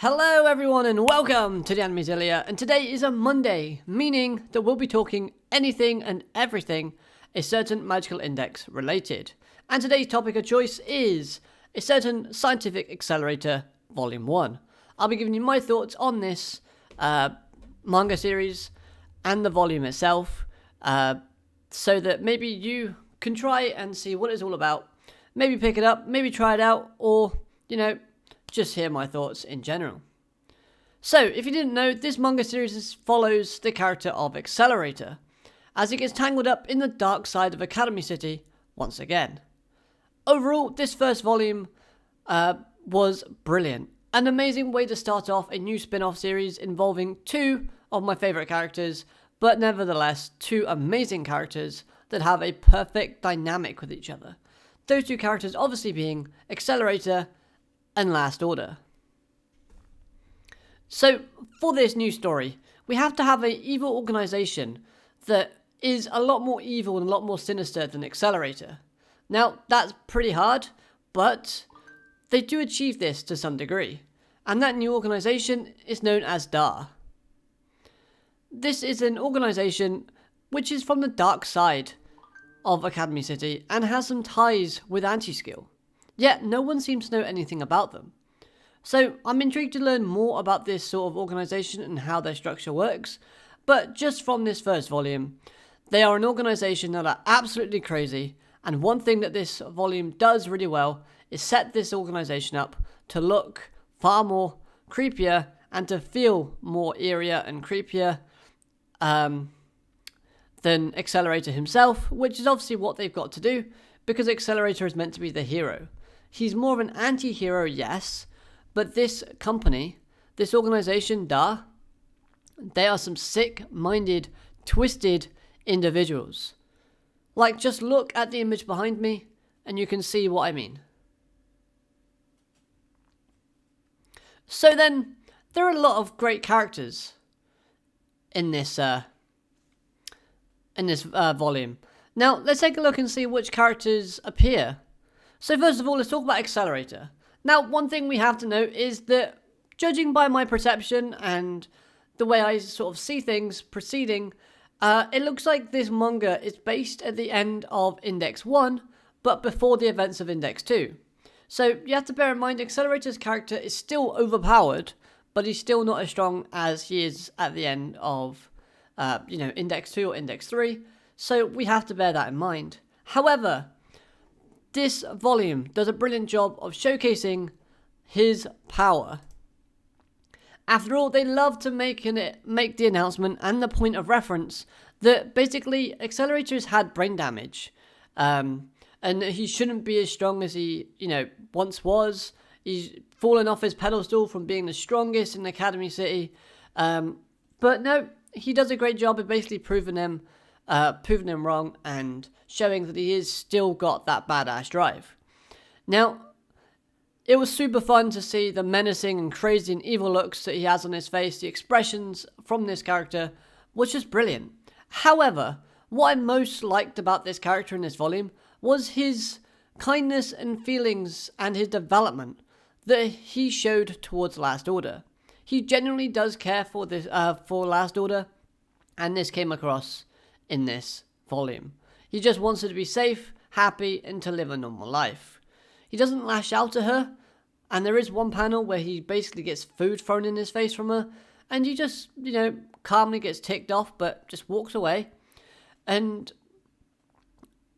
Hello everyone and welcome to the Animezilia, and today is a Monday, meaning that we'll be talking anything and everything a certain magical index related. And today's topic of choice is a certain Scientific Accelerator Volume 1. I'll be giving you my thoughts on this manga series and the volume itself, so that maybe you can try and see what it's all about, maybe pick it up, maybe try it out, or, just hear my thoughts in general. So, if you didn't know, this manga series follows the character of Accelerator, as he gets tangled up in the dark side of Academy City once again. Overall, this first volume was brilliant. An amazing way to start off a new spin-off series involving two of my favourite characters, but nevertheless, two amazing characters that have a perfect dynamic with each other. Those two characters obviously being Accelerator and Last Order. So, for this new story, we have to have an evil organisation that is a lot more evil and a lot more sinister than Accelerator. Now, that's pretty hard, but they do achieve this to some degree, and that new organisation is known as DAR. This is an organisation which is from the dark side of Academy City and has some ties with Anti-Skill. Yet, no one seems to know anything about them. So, I'm intrigued to learn more about this sort of organisation and how their structure works, but just from this first volume, they are an organisation that are absolutely crazy, and one thing that this volume does really well is set this organisation up to look far more creepier and to feel more eerier and creepier than Accelerator himself, which is obviously what they've got to do, because Accelerator is meant to be the hero. He's more of an anti-hero, yes, but this company, this organisation, DAR, they are some sick-minded, twisted individuals. Like, just look at the image behind me, and you can see what I mean. So then, there are a lot of great characters in this volume. Now, let's take a look and see which characters appear. So first of all, let's talk about Accelerator. Now, one thing we have to note is that, judging by my perception and the way I sort of see things proceeding, it looks like this manga is based at the end of Index 1, but before the events of Index 2. So you have to bear in mind, Accelerator's character is still overpowered, but he's still not as strong as he is at the end of, Index 2 or Index 3. So we have to bear that in mind. However, this volume does a brilliant job of showcasing his power. After all, they love to make the announcement and the point of reference that basically Accelerator has had brain damage, and he shouldn't be as strong as he, once was. He's fallen off his pedestal from being the strongest in Academy City, but no, he does a great job of basically proving him wrong and showing that he is still got that badass drive. Now, it was super fun to see the menacing and crazy and evil looks that he has on his face. The expressions from this character was just brilliant. However, what I most liked about this character in this volume was his kindness and feelings and his development that he showed towards Last Order. He genuinely does care for Last Order, and this came across in this volume. He just wants her to be safe, happy, and to live a normal life. He doesn't lash out at her, and there is one panel where he basically gets food thrown in his face from her, and he just, calmly gets ticked off, but just walks away. And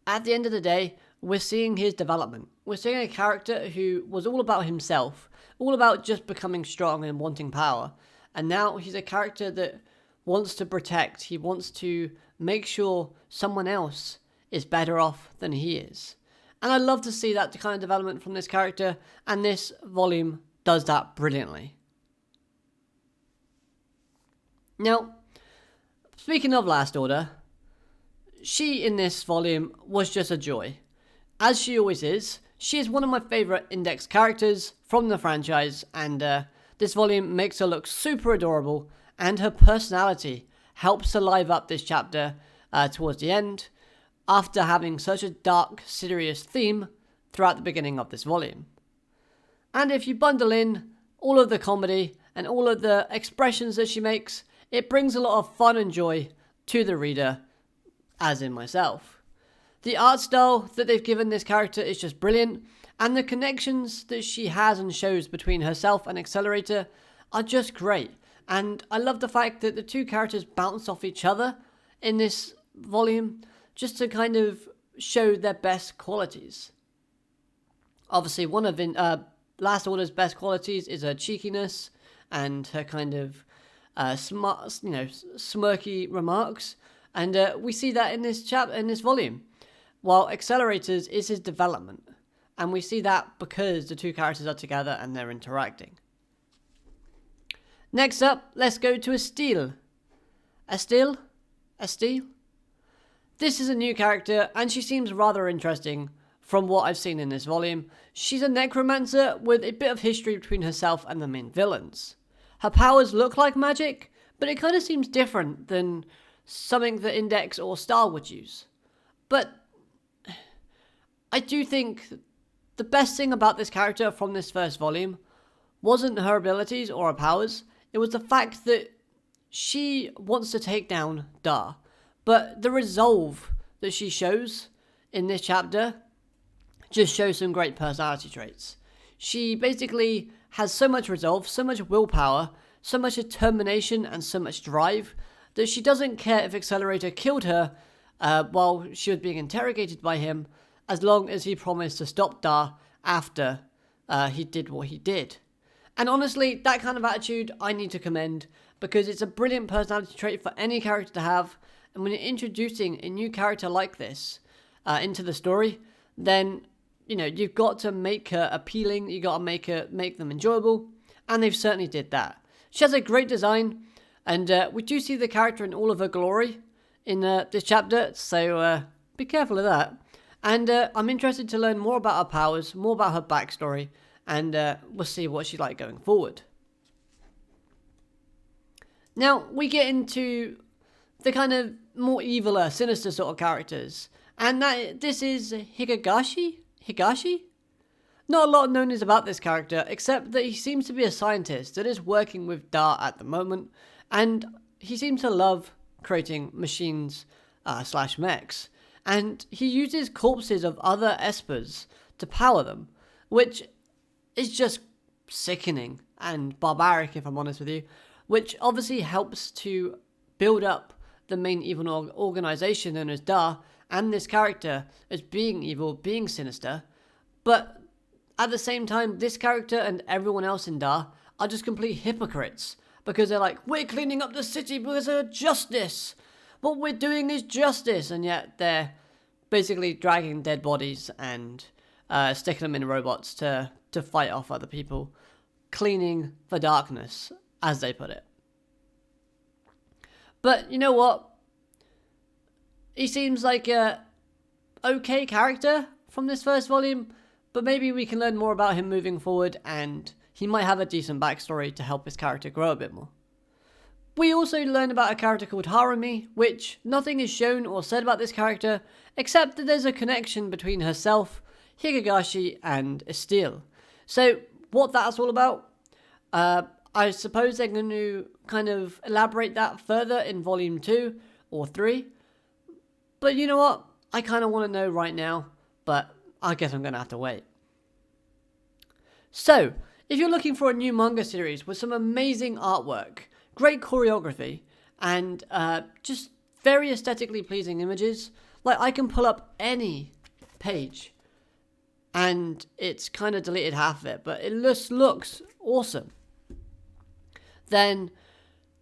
at the end of the day, we're seeing his development. We're seeing a character who was all about himself, all about just becoming strong and wanting power, and now he's a character that wants to protect. He wants to make sure someone else is better off than he is. And I love to see that kind of development from this character, and this volume does that brilliantly. Now, speaking of Last Order, she in this volume was just a joy. As she always is, she is one of my favourite Index characters from the franchise, and this volume makes her look super adorable, and her personality helps to live up this chapter towards the end, after having such a dark, serious theme throughout the beginning of this volume. And if you bundle in all of the comedy, and all of the expressions that she makes, it brings a lot of fun and joy to the reader, as in myself. The art style that they've given this character is just brilliant, and the connections that she has and shows between herself and Accelerator are just great. And I love the fact that the two characters bounce off each other in this volume, just to kind of show their best qualities. Obviously, one of Last Order's best qualities is her cheekiness and her kind of smart, smirky remarks, and we see that in this volume. While Accelerators is his development, and we see that because the two characters are together and they're interacting. Next up, let's go to Estelle. Estelle? This is a new character, and she seems rather interesting from what I've seen in this volume. She's a necromancer with a bit of history between herself and the main villains. Her powers look like magic, but it kind of seems different than something that Index or Star would use. But I do think the best thing about this character from this first volume wasn't her abilities or her powers. It was the fact that she wants to take down Dar. But the resolve that she shows in this chapter just shows some great personality traits. She basically has so much resolve, so much willpower, so much determination, and so much drive that she doesn't care if Accelerator killed her while she was being interrogated by him, as long as he promised to stop Dar after he did what he did. And honestly, that kind of attitude I need to commend, because it's a brilliant personality trait for any character to have. And when you're introducing a new character like this into the story, then you've got to make her appealing. You got to make them enjoyable, and they've certainly did that. She has a great design, and we do see the character in all of her glory in this chapter. So be careful of that. And I'm interested to learn more about her powers, more about her backstory, and we'll see what she's like going forward. Now we get into the kind of more eviler, sinister sort of characters. And this is Higashi? Not a lot known is about this character, except that he seems to be a scientist that is working with Dar at the moment, and he seems to love creating machines / mechs. And he uses corpses of other espers to power them, which is just sickening and barbaric, if I'm honest with you, which obviously helps to build up the main evil organization known as Dar, and this character as being evil, being sinister. But at the same time, this character and everyone else in Dar are just complete hypocrites, because they're like, we're cleaning up the city because of justice. What we're doing is justice, and yet they're basically dragging dead bodies and sticking them in robots to fight off other people, cleaning the darkness, as they put it. But you know what? He seems like a okay character from this first volume, but maybe we can learn more about him moving forward, and he might have a decent backstory to help his character grow a bit more. We also learn about a character called Harumi, which nothing is shown or said about this character, except that there's a connection between herself, Higashi, and Estelle. So what that's all about, I suppose they're going to kind of elaborate that further in volume 2 or 3. But you know what? I kind of want to know right now, but I guess I'm going to have to wait. So, if you're looking for a new manga series with some amazing artwork, great choreography, and just very aesthetically pleasing images, like I can pull up any page and it's kind of deleted half of it, but it just looks awesome. Then,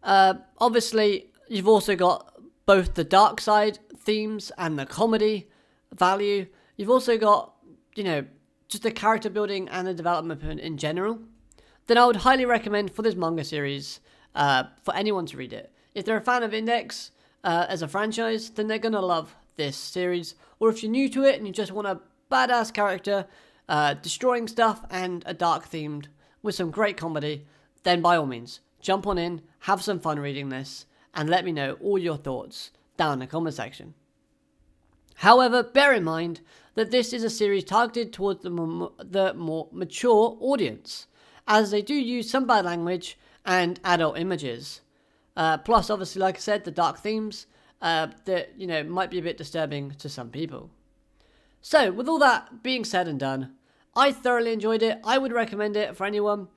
obviously, you've also got both the dark side themes and the comedy value. You've also got, just the character building and the development in general. Then I would highly recommend for this manga series, for anyone to read it. If they're a fan of Index as a franchise, then they're going to love this series. Or if you're new to it and you just want a badass character destroying stuff and a dark themed with some great comedy, then by all means, jump on in, have some fun reading this, and let me know all your thoughts down in the comment section. However, bear in mind that this is a series targeted towards the more mature audience, as they do use some bad language and adult images. Plus, obviously, like I said, the dark themes that, might be a bit disturbing to some people. So, with all that being said and done, I thoroughly enjoyed it. I would recommend it for anyone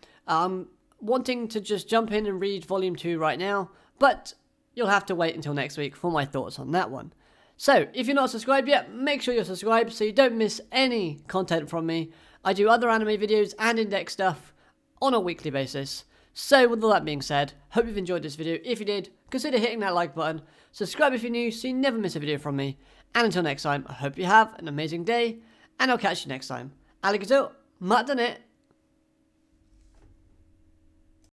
wanting to just jump in and read Volume 2 right now, but you'll have to wait until next week for my thoughts on that one. So, if you're not subscribed yet, make sure you're subscribed so you don't miss any content from me. I do other anime videos and index stuff on a weekly basis. So, with all that being said, hope you've enjoyed this video. If you did, consider hitting that like button, subscribe if you're new so you never miss a video from me. And until next time, I hope you have an amazing day, and I'll catch you next time. Arigato, matane.